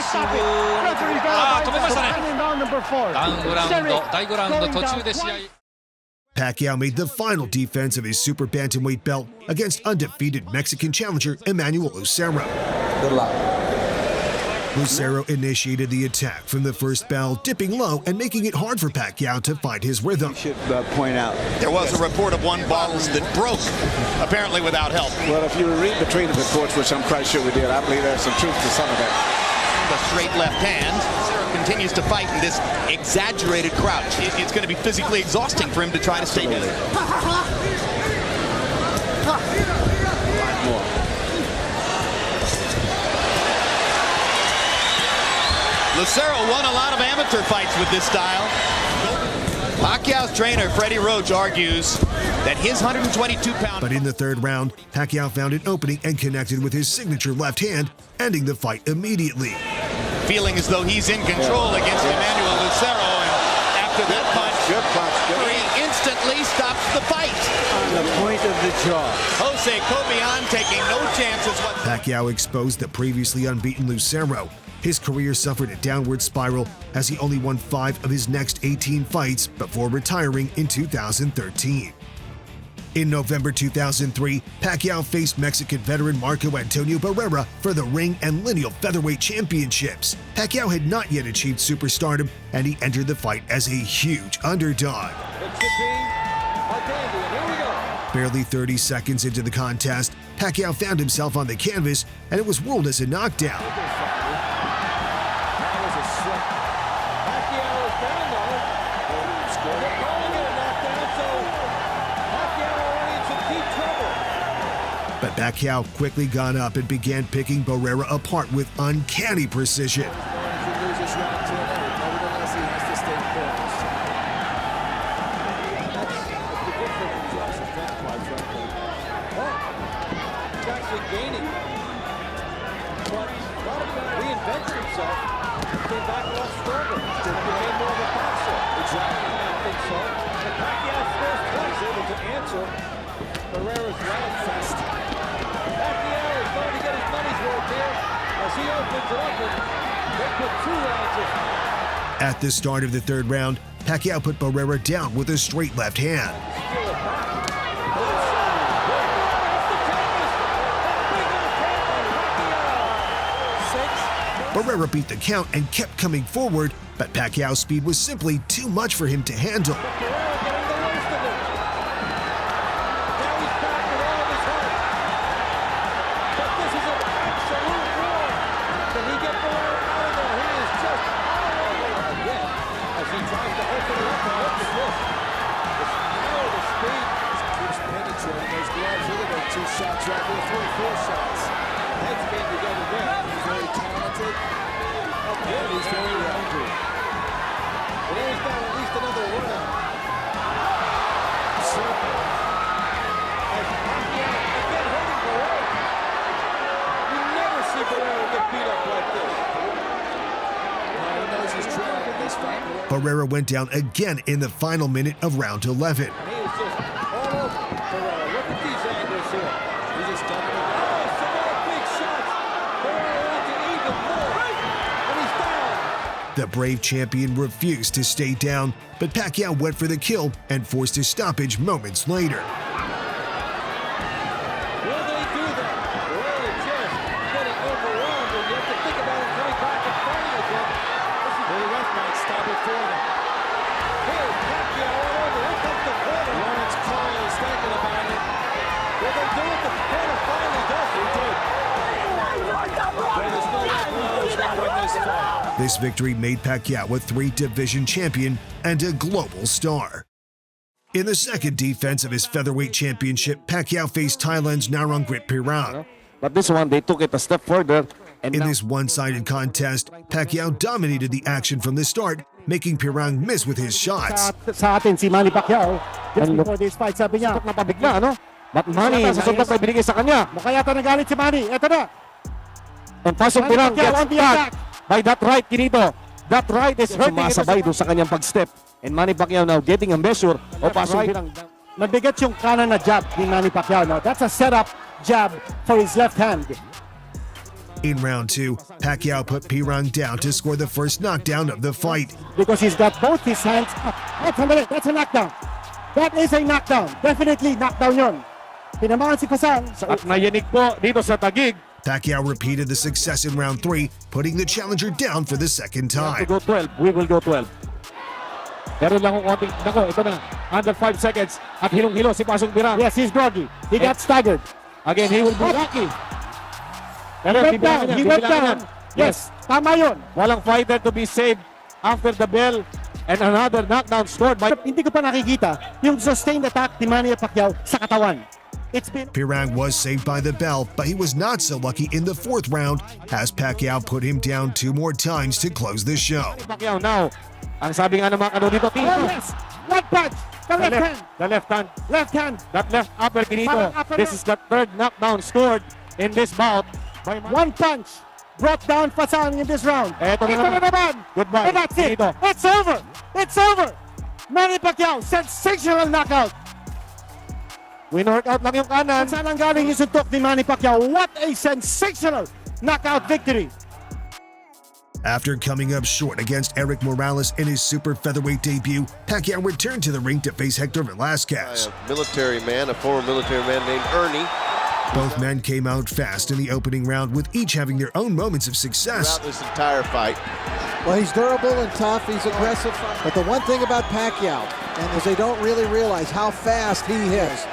ましたね。第5ラウンド途中で試合。Pacquiao made the final defense of his super bantamweight belt against undefeated Mexican challenger Emmanuel Lucero. Good luck. Lucero initiated the attack from the first bell, dipping low and making it hard for Pacquiao to find his rhythm. You should point out. There was a report of one bottle that broke, apparently without help. Well, if you read between the reports, which I'm quite sure we did, I believe there's some truth to some of that. The straight left hand. Lucero continues to fight in this exaggerated crouch. It's going to be physically exhausting for him to try to stay down. Lucero won a lot of amateur fights with this style. Pacquiao's trainer, Freddie Roach, argues that his 122-pound... But in the third round, Pacquiao found an opening and connected with his signature left hand, ending the fight immediately. Feeling as though he's in control against Emmanuel Lucero, and after that punch, he instantly stops the fight. On the point of the jaw. Jose Cobian taking no chances whatsoever. Pacquiao exposed the previously unbeaten Lucero. His career suffered a downward spiral as he only won 5 of his next 18 fights before retiring in 2013. In November 2003, Pacquiao faced Mexican veteran Marco Antonio Barrera for the ring and lineal featherweight championships. Pacquiao had not yet achieved superstardom, and he entered the fight as a huge underdog. Barely 30 seconds into the contest, Pacquiao found himself on the canvas, and it was ruled as a knockdown. But Pacquiao quickly got up and began picking Barrera apart with uncanny precision. Barrera's right fast. Pacquiao is going to get his money's worth here as he opens it up and they put 2 rounds of. At the start of the third round, Pacquiao put Barrera down with a straight left hand. Barrera beat the count and kept coming forward, but Pacquiao's speed was simply too much for him to handle. Shots right there, 3 or 4 shots. Heads came together there. He's very talented. And he's very hungry. But he's got at least another round. So, as Pacquiao again hurting Barrera. You never see Barrera get beat up like this. Now he knows he's trailing in this fight. Barrera went down again in the final minute of round 11. He is just all over Barrera. Look at these angles here. He's just dumping it. Oh, some more big shots. Barrera wants to even more. And he's down. The brave champion refused to stay down, but Pacquiao went for the kill and forced a stoppage moments later. Will they do that? Barrera just getting overwhelmed, and you have to think about him coming back and fighting again. The ref might stop it for them. Here's Pacquiao all over. Here comes the corner. Lawrence Cole is thinking about it. Will they do it? The corner finally does. He did. There's no way who's going to win this fight. This victory made Pacquiao a 3-division champion and a global star. In the second defense of his featherweight championship, Pacquiao faced Thailand's Narongrit Pirang. But this one, they took it a step further. In this one-sided contest, Pacquiao dominated the action from the start, making Pirang miss with his shots. Sa atin si Manny Pacquiao, just before this fight, sabi niya, napabigla, no? But Manny, sa suntok na binigay sa kanya. Mukha yata nagalit si Manny. Eto na. And pasok Pirang gets cut by that right, Kinito. That right is hurting. Sumasabay doon sa kanyang pag-step. And Manny Pacquiao now getting a measure of passing right. Mabigat yung kanan na jab ni Manny Pacquiao. Now, that's a setup jab for his left hand. In round 2, Pacquiao put Pirang down to score the first knockdown of the fight. Because he's got both his hands up. That's a knockdown. That is a knockdown. Definitely knockdown yun. Pinamahan si Kusan. At nayanig po dito sa tagig. Pacquiao repeated the success in round 3, putting the challenger down for the second time. We will go 12. We will go 12. Meron lang kung konting, nako, ito na, under 5 seconds, at hilong-hilo si Pasong Pirang. Yes, he's groggy. He got staggered. Again, he will be lucky. Pero he went down. Yes, tama yun. Walang fighter to be saved after the bell and another knockdown scored by... Hindi ko pa nakikita yung sustained attack ni Manny Pacquiao sa katawan. Pirang was saved by the bell, but he was not so lucky in the 4th round as Pacquiao put him down 2 more times to close the show. Pacquiao now, ang sabi nga ng mga dito, one punch, the left hand. The left hand. Left hand. That left upper kinito. This is the 3rd knockdown scored in this bout. One punch brought down Fasan in this round. Ito na naman. Goodbye. And that's it. It's over. It's over. Manny Pacquiao, sensational knockout. Win-workout lang yung kanan. Saan ang galing yung suntok ni Manny Pacquiao? What a sensational knockout victory. After coming up short against Eric Morales in his super featherweight debut, Pacquiao returned to the ring to face Hector Velasquez. A military man, a former military man named Ernie. Both men came out fast in the opening round, with each having their own moments of success. Throughout this entire fight. Well, he's durable and tough, he's aggressive, but the one thing about Pacquiao is they don't really realize how fast he is.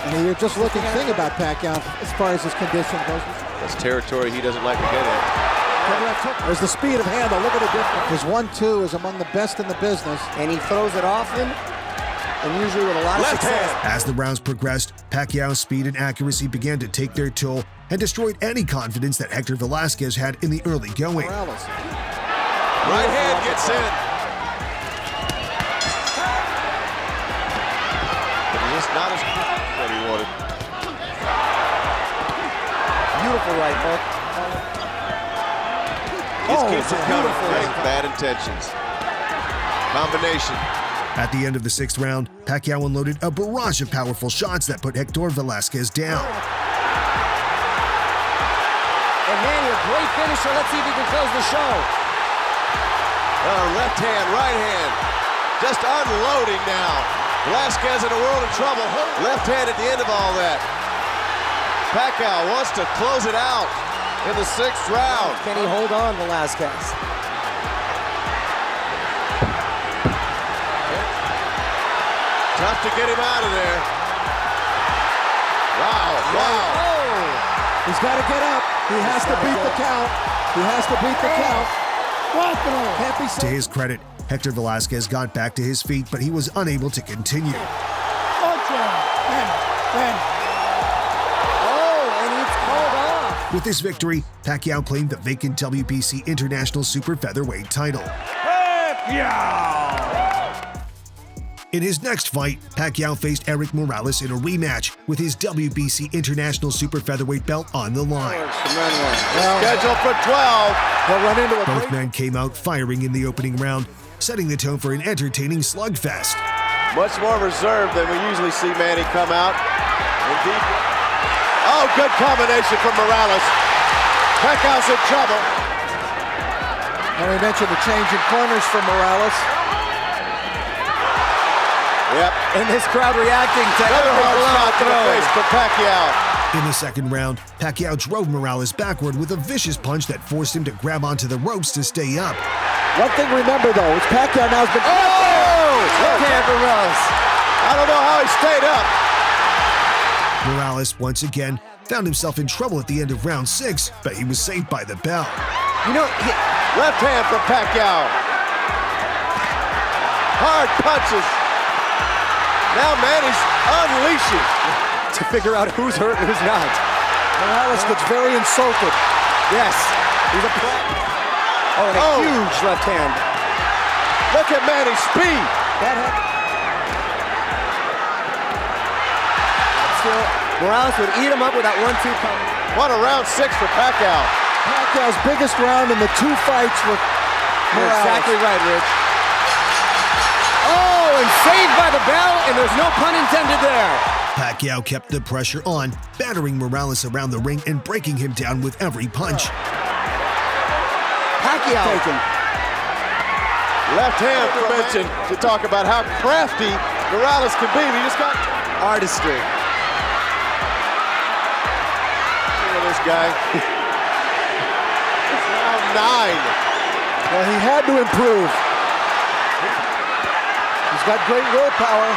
And you're just looking thing about Pacquiao as far as his condition goes. That's territory he doesn't like to get at. There's the speed of handle. Look at the difference. His 1-2 is among the best in the business. And he throws it often, and usually with a lot of success. As the rounds progressed, Pacquiao's speed and accuracy began to take their toll and destroyed any confidence that Hector Velasquez had in the early going. Right hand gets in. But he's just not as good as what he wanted. Beautiful right hook. These kids are beautiful. Bad intentions. Combination. At the end of the 6th round, Pacquiao unloaded a barrage of powerful shots that put Hector Velasquez down. And Manny, a great finisher. Let's see if he can close the show. Left hand, right hand. Just unloading now. Velasquez in a world of trouble. Left hand at the end of all that. Pacquiao wants to close it out in the 6th round. Can he hold on, Velasquez? Tough to get him out of there. Wow. Oh. He's got to get up. He has to beat the count. He has to beat the count. Can't be to his credit, Hector Velasquez got back to his feet, but he was unable to continue. With this victory, Pacquiao claimed the vacant WBC International Super Featherweight title. In his next fight, Pacquiao faced Eric Morales in a rematch with his WBC International Super Featherweight belt on the line. Scheduled for 12. They'll run into Both men came out firing in the opening round, setting the tone for an entertaining slugfest. Much more reserved than we usually see Manny come out. Indeed. Oh, good combination from Morales. Pacquiao's in trouble. And we mentioned the change in corners for Morales. Yep. And this crowd reacting to another hard shot to the face for Pacquiao. In the 2nd round, Pacquiao drove Morales backward with a vicious punch that forced him to grab onto the ropes to stay up. One thing remember though, is Pacquiao now's been... Morales. I don't know how he stayed up. Morales once again found himself in trouble at the end of round 6, but he was saved by the bell. You know, left hand from Pacquiao. Hard punches. Now Manny's unleashing. To figure out who's hurt and who's not. Morales gets very insulted. Yes. He's a pro. Oh, and a huge left hand. Look at Manny's speed. Still, Morales would eat him up with that 1-2 coming. What a round 6 for Pacquiao. Pacquiao's biggest round in the 2 fights with You're exactly right, Rich. Oh, and saved by the bell, and there's no pun intended there. Pacquiao kept the pressure on, battering Morales around the ring and breaking him down with every punch. Pacquiao taken. Left hand to mention to talk about how crafty Morales can be. He just got artistry. Look at this guy. It's round 9. Well, he had to improve. He's got great willpower,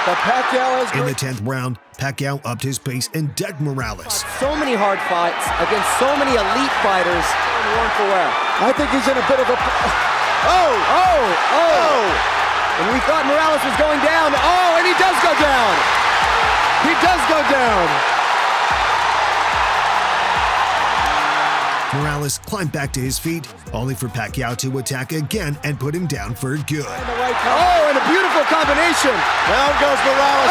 but Pacquiao has In the 10th round, Pacquiao upped his pace and decked Morales. So many hard fights against so many elite fighters. I think he's in a bit of a... And we thought Morales was going down. Oh, and he does go down. He does go down. Morales climbed back to his feet, only for Pacquiao to attack again and put him down for good. Oh, and a beautiful combination. Down goes Morales.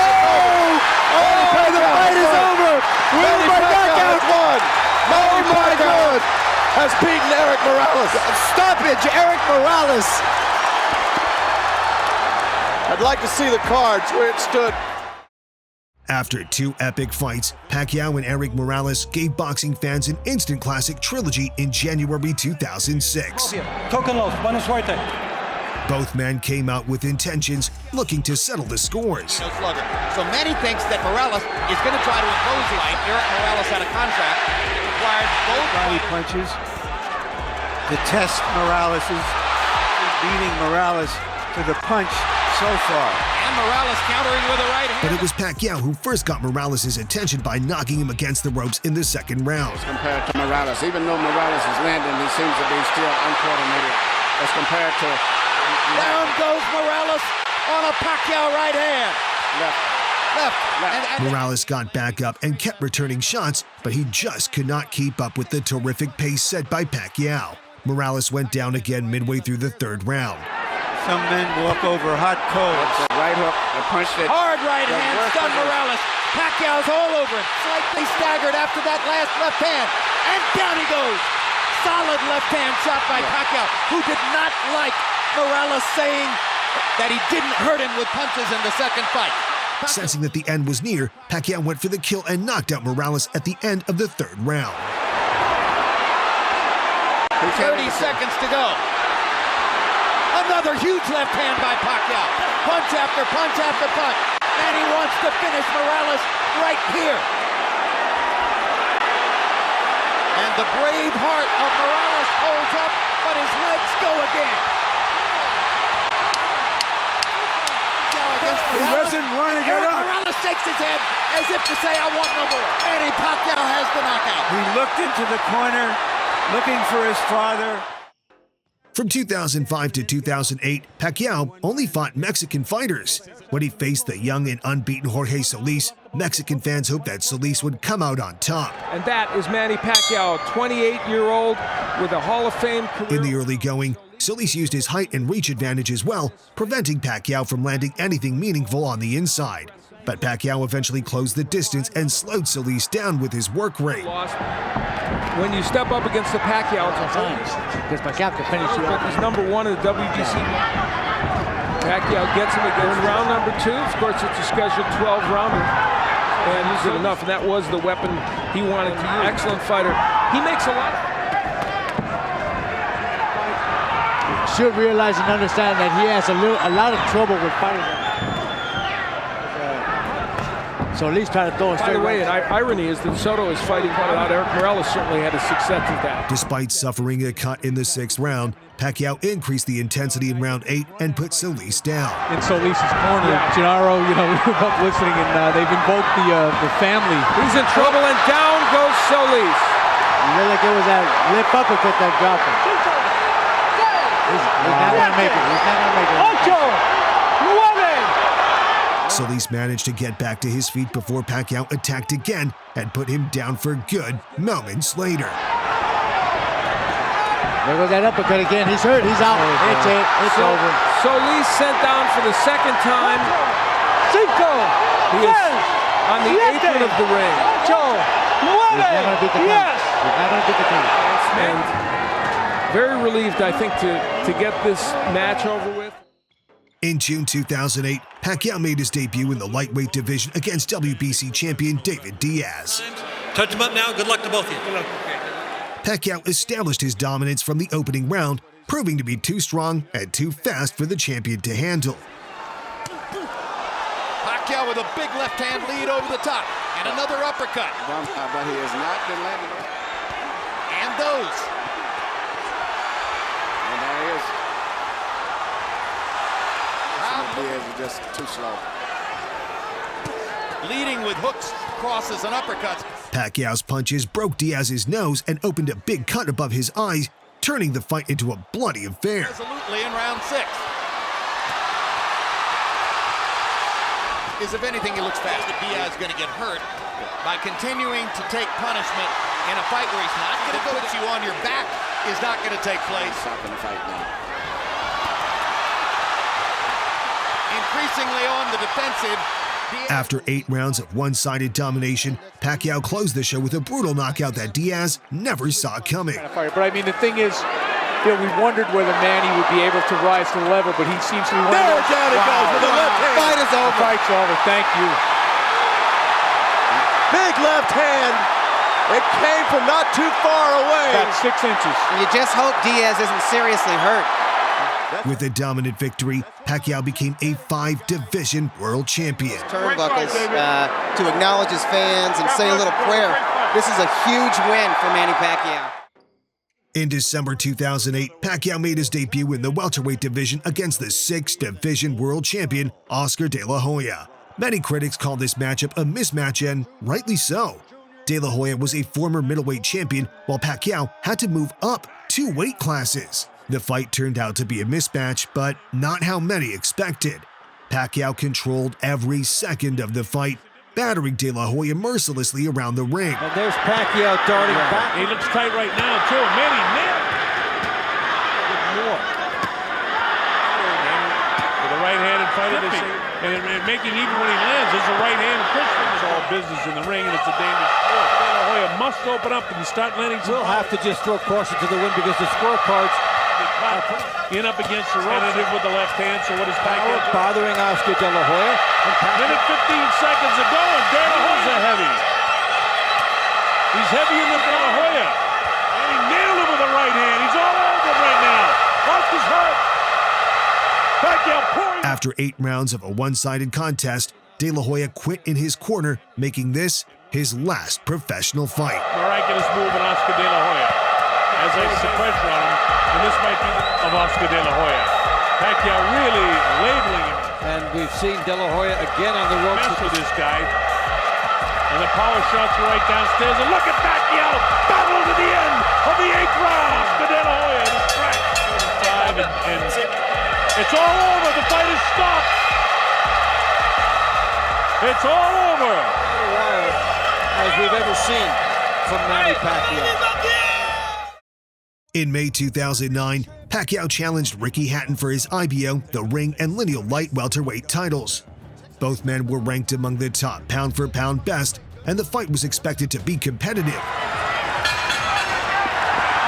The fight is over. Manny Pacquiao has won. Manny Pacquiao has beaten Eric Morales. Stoppage, Eric Morales. I'd like to see the cards where it stood. After 2 epic fights, Pacquiao and Eric Morales gave boxing fans an instant classic trilogy in January 2006. Both men came out with intentions, looking to settle the scores. So Manny thinks that Morales is going to try to impose the fight. Eric Morales had a contract, required both body punches to test Morales's beating Morales to the punch so far. And Morales countering with a right hand. But it was Pacquiao who first got Morales' attention by knocking him against the ropes in the 2nd round. As compared to Morales, even though Morales is landing, he seems to be still uncoordinated as compared to... Down goes Morales on a Pacquiao right hand. Left. Morales got back up and kept returning shots, but he just could not keep up with the terrific pace set by Pacquiao. Morales went down again midway through the 3rd round. Some men walk over hot coals. The right hook, the punch that... Hard right hand, stunned Morales. Pacquiao's all over him. Slightly staggered after that last left hand. And down he goes. Solid left hand shot by Pacquiao, who did not like Morales saying that he didn't hurt him with punches in the 2nd fight. Sensing that the end was near, Pacquiao went for the kill and knocked out Morales at the end of the 3rd round. 30 seconds to go. Another huge left hand by Pacquiao. Punch after punch after punch. And he wants to finish Morales right here. And the brave heart of Morales holds up, but his legs go again. He doesn't want to get up. Morales shakes his head as if to say, I want no more. Manny Pacquiao has the knockout. He looked into the corner, looking for his father. From 2005 to 2008, Pacquiao only fought Mexican fighters. When he faced the young and unbeaten Jorge Solis, Mexican fans hoped that Solis would come out on top. And that is Manny Pacquiao, 28-year-old with a Hall of Fame career. In the early going, Solis used his height and reach advantage as well, preventing Pacquiao from landing anything meaningful on the inside. But Pacquiao eventually closed the distance and slowed Solis down with his work rate. When you step up against the Pacquiao, because Pacquiao can finish you he's number 1 in the WBC. Pacquiao gets him against round number 2. Of course, it's a scheduled 12-rounder. And he's did enough, and that was the weapon he wanted to use. Excellent fighter. He makes a lot. Should realize and understand that he has a lot of trouble with fighting. So at least try to throw a straight. By the way, an irony is that Soto is fighting quite a lot. Eric Morales certainly had a success at that. Despite suffering a cut in the 6th round, Pacquiao increased the intensity in round 8 and put Solis down. In Solis' corner, Gennaro, we were up listening, and they've invoked the family. He's in trouble, and down goes Solis. It looked like it was that lip uppercut that dropped him. He's not going to make it. He's not going to make it. Solis managed to get back to his feet before Pacquiao attacked again and put him down for good moments later. There goes that uppercut again. He's hurt. He's out. It's it. It's over. Solis sent down for the 2nd time. Cinco. He is on the apron of the ring. He's not going to beat the count. He's not going to beat the count. And very relieved, I think, to to get this match over with. In June 2008, Pacquiao made his debut in the lightweight division against WBC champion David Diaz. Touch him up now. Good luck to both of you. Good luck. Pacquiao established his dominance from the opening round, proving to be too strong and too fast for the champion to handle. Pacquiao with a big left hand lead over the top, and another uppercut. But he has not been landing. And those. And there he is. Diaz is just too slow. Leading with hooks, crosses, and uppercuts. Pacquiao's punches broke Diaz's nose and opened a big cut above his eyes, turning the fight into a bloody affair. Resolutely in round 6. If anything, he looks fast. Diaz is going to get hurt by continuing to take punishment in a fight where he's not going to put you on your back is not going to take place. Stopping the fight now. Increasingly on the defensive. After 8 rounds of one-sided domination, Pacquiao closed the show with a brutal knockout that Diaz never saw coming. But I mean, the thing is, we wondered whether Manny would be able to rise to the level, but he seems to be one of those. Down it goes with the left hand. Fight is over. Fight's over. Thank you. Big left hand. It came from not too far away. About 6 inches. You just hope Diaz isn't seriously hurt. With a dominant victory, Pacquiao became a 5-division world champion. Turnbuckles to acknowledge his fans and say a little prayer. This is a huge win for Manny Pacquiao. In December 2008, Pacquiao made his debut in the welterweight division against the 6th-division world champion, Oscar De La Hoya. Many critics called this matchup a mismatch, and rightly so. De La Hoya was a former middleweight champion, while Pacquiao had to move up 2 weight classes. The fight turned out to be a mismatch, but not how many expected. Pacquiao controlled every second of the fight, battering De La Hoya mercilessly around the ring. And there's Pacquiao darting back. He looks tight right now, too. Manny nailed more. With a right-handed fighter, they say, and making even when he lands, there's a right-handed Christian. It's all business in the ring, and it's a dangerous sport. De La Hoya must open up and start landing. We'll have to just throw caution to the wind because the scorecards in up against the relative with the left hand. So what is Pacquiao bothering Oscar De La Hoya? Minute 15 seconds to go, and De La Hoya's heavy. He's heavier than De La Hoya. And he nailed him with the right hand. He's all over him right now. Oscar's hurt. Pacquiao pouring. After 8 rounds of a one-sided contest, De La Hoya quit in his corner, making this his last professional fight. Miraculous move in Oscar De La Hoya. As they put pressure on him, and this might be of Oscar De La Hoya. Pacquiao really labeling him. And we've seen De La Hoya again on the ropes with this guy. And the power shots are right downstairs. And look at Pacquiao battle to the end of the 8th round. Oscar De La Hoya is cracked. 5 and it's all over. The fight is stopped. It's all over. As we've ever seen from Manny Pacquiao. In May 2009, Pacquiao challenged Ricky Hatton for his IBO, the ring, and lineal light welterweight titles. Both men were ranked among the top pound-for-pound best, and the fight was expected to be competitive.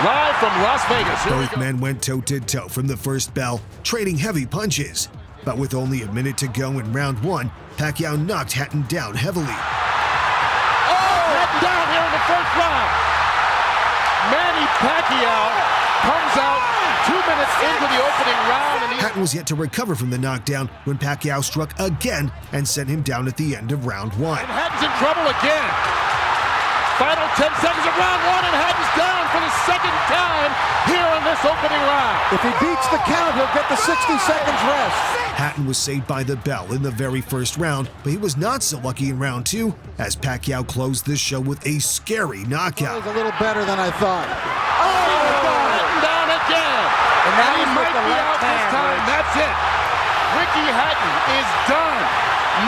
Live from Las Vegas. Both men went toe-to-toe from the first bell, trading heavy punches. But with only a minute to go in round 1, Pacquiao knocked Hatton down heavily. Hatton down here in the first round. Manny Pacquiao comes out 2 minutes into the opening round. And Hatton was yet to recover from the knockdown when Pacquiao struck again and sent him down at the end of round 1. And Hatton's in trouble again. Final 10 seconds of round 1, and Hatton's down for the 2nd time here in this opening round. If he beats the count, he'll get the 60 seconds rest. Hatton was saved by the bell in the very first round, but he was not so lucky in round 2 as Pacquiao closed the show with a scary knockout. That was a little better than I thought. Hatton down again. And now he might be out this time. That's it. Ricky Hatton is done.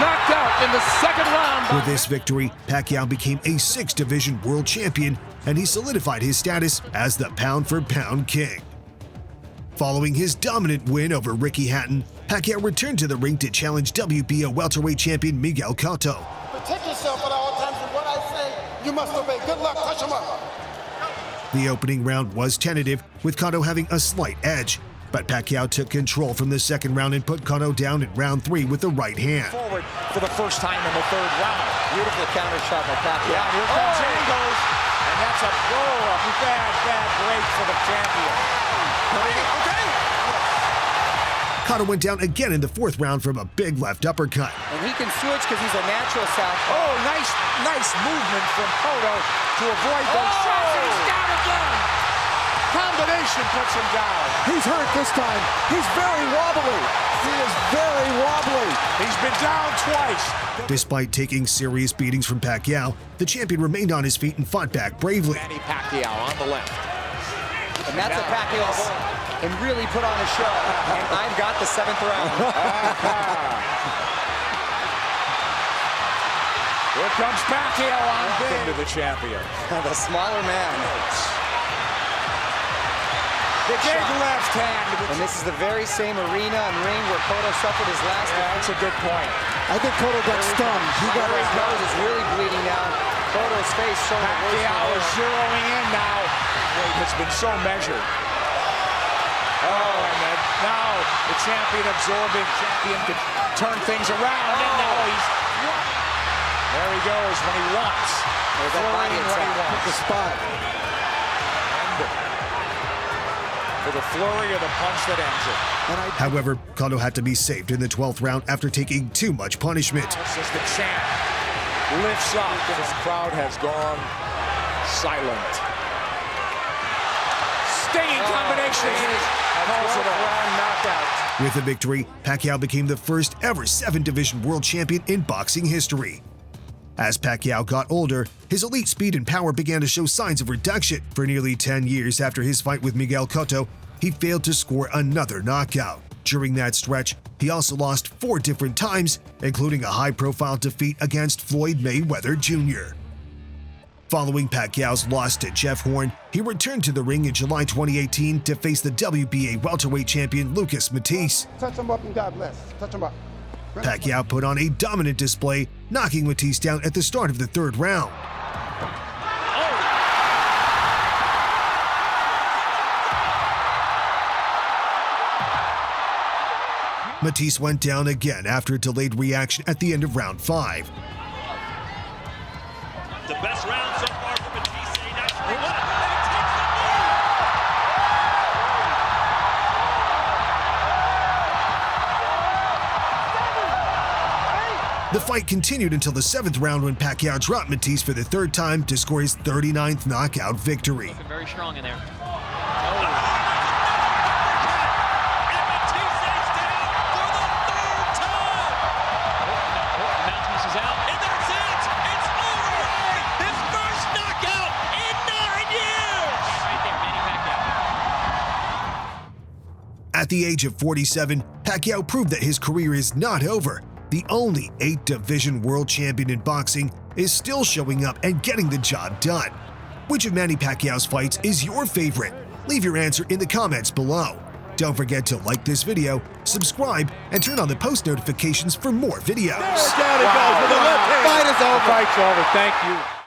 Knocked out in the 2nd round. With this victory, Pacquiao became a 6th-division world champion, and he solidified his status as the pound-for-pound king. Following his dominant win over Ricky Hatton, Pacquiao returned to the ring to challenge WBO welterweight champion Miguel Cotto. Protect yourself at all times, and what I say, you must obey. Good luck, touch him up. The opening round was tentative, with Cotto having a slight edge, But Pacquiao took control from the second round and put Cotto down in round 3 with the right hand. Forward for the first time in the third round. Beautiful counter shot by Pacquiao. Yeah, here comes Angles. And that's a bad break for the champion. Okay. Cotto went down again in the 4th round from a big left uppercut. And he can switch because he's a natural southpaw. Oh, nice movement from Cotto to avoid those shots. And he's down again. Combination puts him down. He's hurt this time. He's very wobbly. He is very wobbly. He's been down twice. Despite taking serious beatings from Pacquiao, the champion remained on his feet and fought back bravely. Manny Pacquiao on the left. And that's a Pacquiao and really put on a show. And I've got the 7th round. Here comes Pacquiao on big. To the champion. The smaller man. Big left hand. And this is the very same arena and ring where Cotto suffered his last. That's a good point. I think Cotto got stung. His nose is really bleeding now. Cotto's face showing Pacquiao is zeroing in now. It's been so measured. Oh, and now the champion absorbing. Champion can turn things around. And now there he goes when he wants. There's that body attack. Hit the spot. For the flurry of the punch that ends it. However, Cotto had to be saved in the 12th round after taking too much punishment. This is the champ lifts up. This crowd has gone silent. Stinging combination. Round knockout. With the victory, Pacquiao became the first ever 7-division world champion in boxing history. As Pacquiao got older, his elite speed and power began to show signs of reduction. For nearly 10 years after his fight with Miguel Cotto, he failed to score another knockout. During that stretch, he also lost 4 different times, including a high-profile defeat against Floyd Mayweather Jr. Following Pacquiao's loss to Jeff Horn, he returned to the ring in July 2018 to face the WBA welterweight champion Lucas Matisse. Touch him up and God bless. Touch him up. Pacquiao put on a dominant display, knocking Matisse down at the start of the 3rd round. Matisse went down again after a delayed reaction at the end of round 5. The best round so far for Matisse. Naturally won it. The fight continued until the 7th round when Pacquiao dropped Matisse for the 3rd time to score his 39th knockout victory. Looking very strong in there. At the age of 47, Pacquiao proved that his career is not over. The only 8-division world champion in boxing is still showing up and getting the job done. Which of Manny Pacquiao's fights is your favorite? Leave your answer in the comments below. Don't forget to like this video, subscribe, and turn on the post notifications for more videos. Down it goes with the left hand. Fight is over. Fight's over. Thank you.